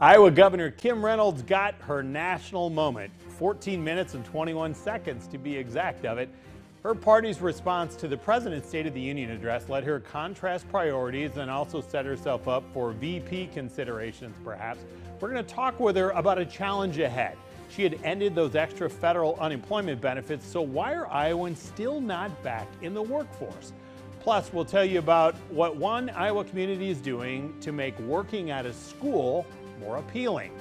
Iowa Governor Kim Reynolds got her national moment. 14 minutes and 21 seconds to be exact of it. Her party's response to the president's State of the Union address let her contrast priorities and also set herself up for VP considerations, perhaps. We're going to talk with her about a challenge ahead. She had ended those extra federal unemployment benefits, so why are Iowans still not back in the workforce? Plus, we'll tell you about what one Iowa community is doing to make working at a school more appealing.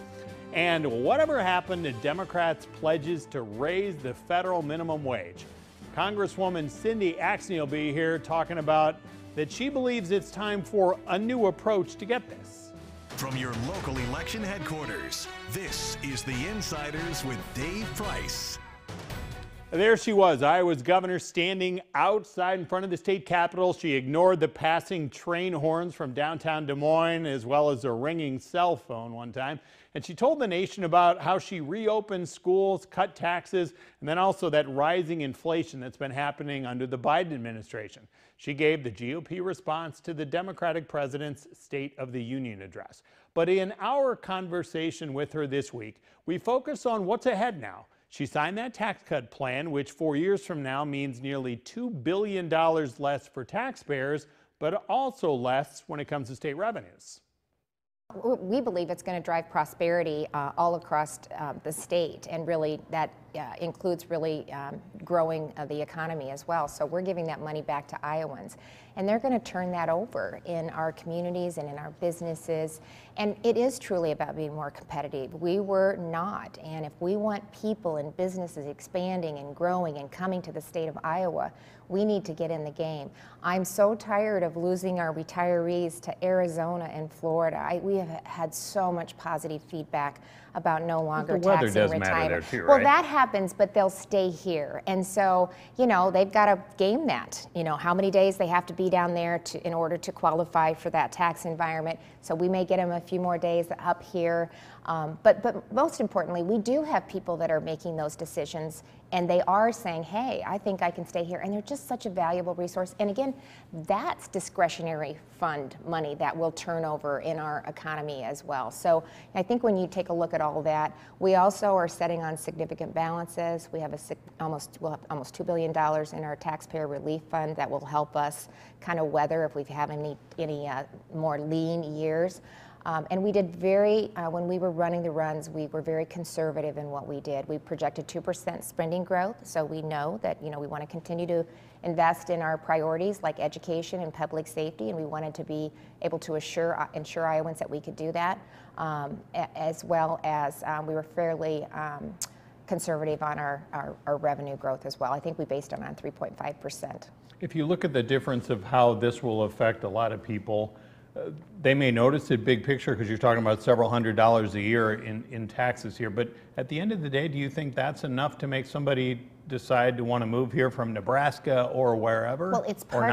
And whatever happened to Democrats' pledges to raise the federal minimum wage? Congresswoman Cindy Axne will be here talking about that she believes it's time for a new approach to get this. From your local election headquarters, this is The Insiders with Dave Price. There she was, Iowa's governor, standing outside in front of the state capitol. She ignored the passing train horns from downtown Des Moines, as well as a ringing cell phone one time. And she told the nation about how she reopened schools, cut taxes, and then also that rising inflation that's been happening under the Biden administration. She gave the GOP response to the Democratic president's State of the Union address. But in our conversation with her this week, we focus on what's ahead now. She signed that tax cut plan, which 4 years from now means nearly $2 billion less for taxpayers, but also less when it comes to state revenues. We believe it's going to drive prosperity all across the state, and really that includes really growing the economy as well. So we're giving that money back to Iowans, and they're going to turn that over in our communities and in our businesses. And it is truly about being more competitive. We were not, and if we want people and businesses expanding and growing and coming to the state of Iowa, we need to get in the game. I'm so tired of losing our retirees to Arizona and Florida. We have had so much positive feedback about no longer taxing retirement. The weather does matter there too, right? Well, that happens, but they'll stay here. And so, you know, they've got to game that, you know, how many days they have to be down there in order to qualify for that tax environment. So we may get them a few more days up here. But most importantly, we do have people that are making those decisions, and they are saying, hey, I think I can stay here. And they're just such a valuable resource. And again, that's discretionary fund money that will turn over in our economy as well. So I think when you take a look at all of that, we also are setting on significant balances. We have almost $2 billion in our taxpayer relief fund that will help us kind of weather if we have any more lean years. And we did when we were running the runs, we were very conservative in what we did. We projected 2% spending growth, so we know that, you know, we want to continue to invest in our priorities like education and public safety, and we wanted to be able to ensure Iowans that we could do that, as well as we were fairly conservative on our revenue growth as well. I think we based it on 3.5%. If you look at the difference of how this will affect a lot of people, they may notice it big picture because you're talking about several $100s a year in taxes here. But at the end of the day, do you think that's enough to make somebody decide to want to move here from Nebraska or wherever? Well, it's part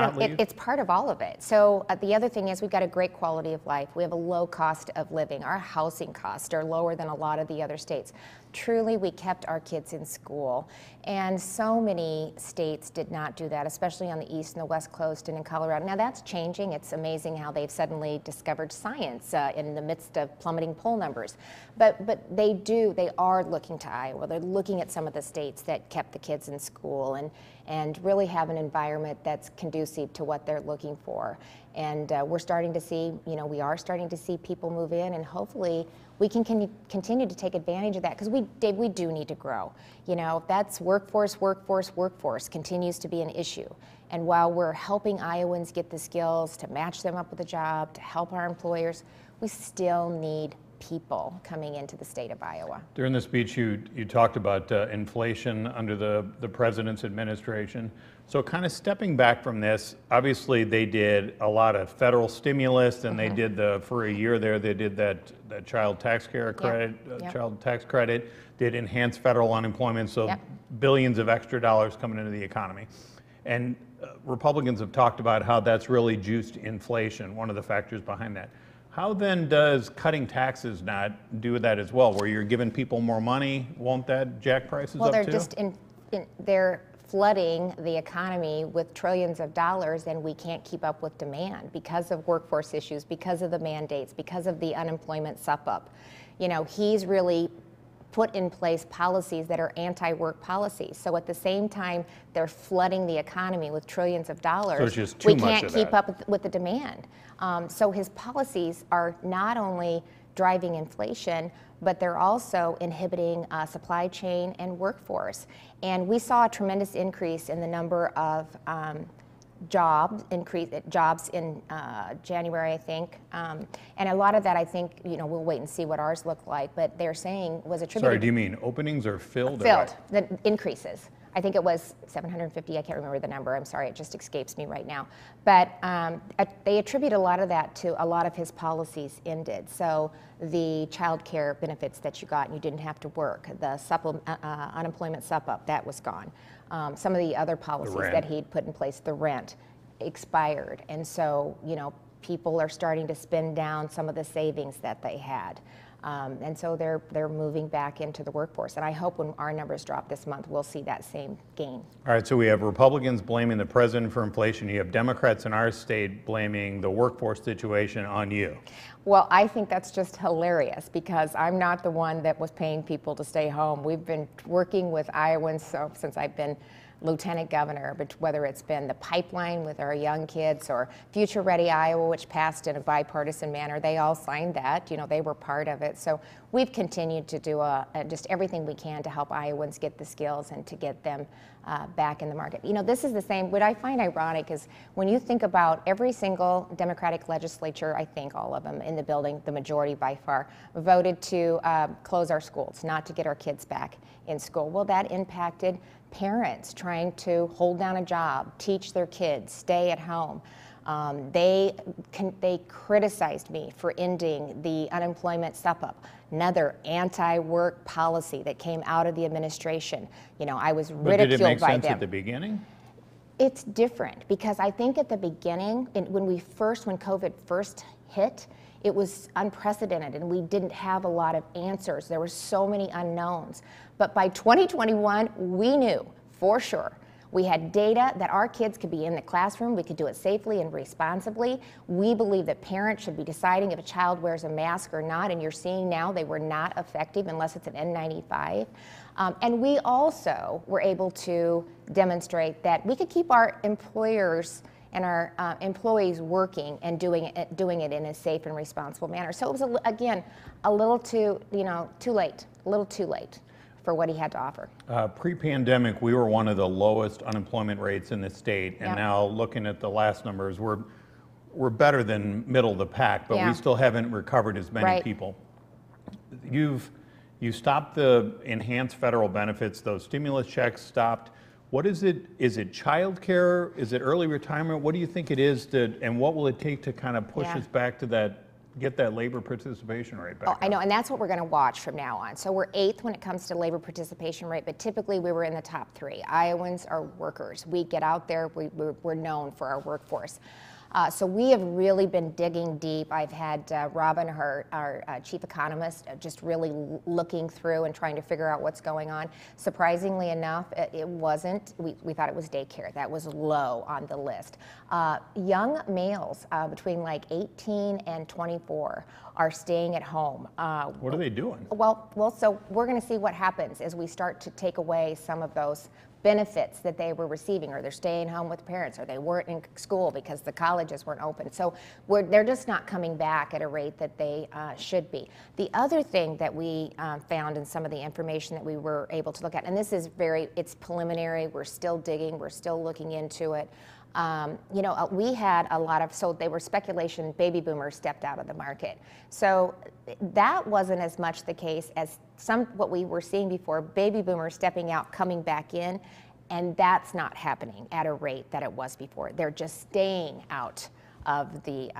of all of it. So the other thing is we've got a great quality of life. We have a low cost of living. Our housing costs are lower than a lot of the other states. Truly, we kept our kids in school. And so many states did not do that, especially on the East and the West Coast and in Colorado. Now that's changing. It's amazing how they've suddenly discovered science in the midst of plummeting poll numbers. But they are looking to Iowa. They're looking at some of the states that kept the kids in school and really have an environment that's conducive to what they're looking for. And we're starting to see, we are starting to see people move in, and hopefully we can continue to take advantage of that, because we do need to grow. That's workforce continues to be an issue. And while we're helping Iowans get the skills to match them up with a job, to help our employers, we still need people coming into the state of Iowa. During the speech, you talked about inflation under the president's administration. So kind of stepping back from this, obviously they did a lot of federal stimulus, and they did for a year there, they did that child tax care credit, child tax credit, did enhance federal unemployment, so billions of extra dollars coming into the economy. And Republicans have talked about how that's really juiced inflation, one of the factors behind that. How then does cutting taxes not do that as well, where you're giving people more money? Won't that jack prices up too? They're flooding the economy with trillions of dollars, and we can't keep up with demand because of workforce issues, because of the mandates, because of the unemployment sup-up. You know, he's really put in place policies that are anti-work policies. So at the same time, they're flooding the economy with trillions of dollars. So it's just too we much can't of keep that. up with the demand. So his policies are not only driving inflation, but they're also inhibiting supply chain and workforce. And we saw a tremendous increase in the number of jobs in January, I think. And a lot of that, I think, you know, we'll wait and see what ours look like, but they're saying was attributed. Sorry, do you mean openings or filled? Filled, the increases. I think it was 750, I can't remember the number, I'm sorry, it just escapes me right now. But they attribute a lot of that to a lot of his policies ended. So the child care benefits that you got and you didn't have to work, the unemployment sup-up, that was gone. Some of the other policies that he'd put in place, the rent, expired. And so, you know, people are starting to spend down some of the savings that they had. And so they're moving back into the workforce. And I hope when our numbers drop this month, we'll see that same gain. All right, so we have Republicans blaming the president for inflation. You have Democrats in our state blaming the workforce situation on you. Well, I think that's just hilarious because I'm not the one that was paying people to stay home. We've been working with Iowans since I've been lieutenant governor, but whether it's been the pipeline with our young kids or Future Ready Iowa, which passed in a bipartisan manner, they all signed that. You know, they were part of it. So we've continued to do just everything we can to help Iowans get the skills and to get them back in the market. You know, this is the same. What I find ironic is when you think about every single Democratic legislature, I think all of them in the building, the majority by far, voted to close our schools, not to get our kids back in school. Well, that impacted parents trying to hold down a job, teach their kids, stay at home. They criticized me for ending the unemployment sup-up, another anti-work policy that came out of the administration. You know, I was ridiculed by them. But did it make sense at the beginning? It's different because I think at the beginning, when COVID first hit, it was unprecedented and we didn't have a lot of answers. There were so many unknowns. But by 2021, we knew for sure. We had data that our kids could be in the classroom, we could do it safely and responsibly. We believe that parents should be deciding if a child wears a mask or not, and you're seeing now they were not effective unless it's an N95. And we also were able to demonstrate that we could keep our employers and our employees working and doing it in a safe and responsible manner. So it was, again, a little too late for what he had to offer. Pre-pandemic, we were one of the lowest unemployment rates in the state, and now looking at the last numbers, we're better than middle of the pack, but we still haven't recovered as many people. You stopped the enhanced federal benefits; those stimulus checks stopped. What is it? Is it child care? Is it early retirement? What do you think it is, and what will it take to kind of push us back to that, get that labor participation rate back? I know, and that's what we're going to watch from now on. So we're 8th when it comes to labor participation rate, but typically we were in the top 3. Iowans are workers. We get out there, we're known for our workforce. So we have really been digging deep. I've had Robin, our chief economist, just really looking through and trying to figure out what's going on. Surprisingly enough, it wasn't. We thought it was daycare. That was low on the list. Young males between like 18 and 24 are staying at home. What are they doing? Well, so we're going to see what happens as we start to take away some of those benefits that they were receiving, or they're staying home with parents, or they weren't in school because the colleges weren't open. So they're just not coming back at a rate that they should be. The other thing that we found in some of the information that we were able to look at, and this is it's preliminary, we're still digging, we're still looking into it. You know, we had a lot of, so they were speculation, baby boomers stepped out of the market. So that wasn't as much the case as what we were seeing before, baby boomers stepping out, coming back in, and that's not happening at a rate that it was before. They're just staying out of the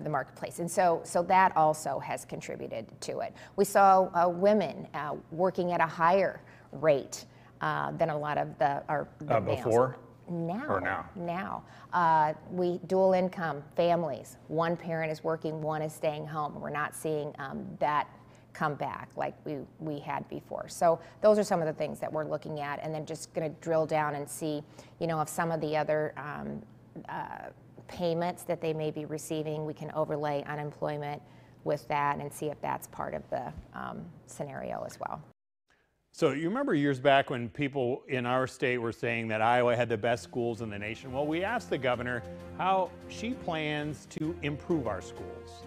marketplace. And so that also has contributed to it. We saw women working at a higher rate than a lot of the males. Before? Now. We dual income families. One parent is working, one is staying home. We're not seeing that come back like we had before. So those are some of the things that we're looking at, and then just going to drill down and see, if some of the other payments that they may be receiving, we can overlay unemployment with that and see if that's part of the scenario as well. So you remember years back when people in our state were saying that Iowa had the best schools in the nation? Well, we asked the governor how she plans to improve our schools.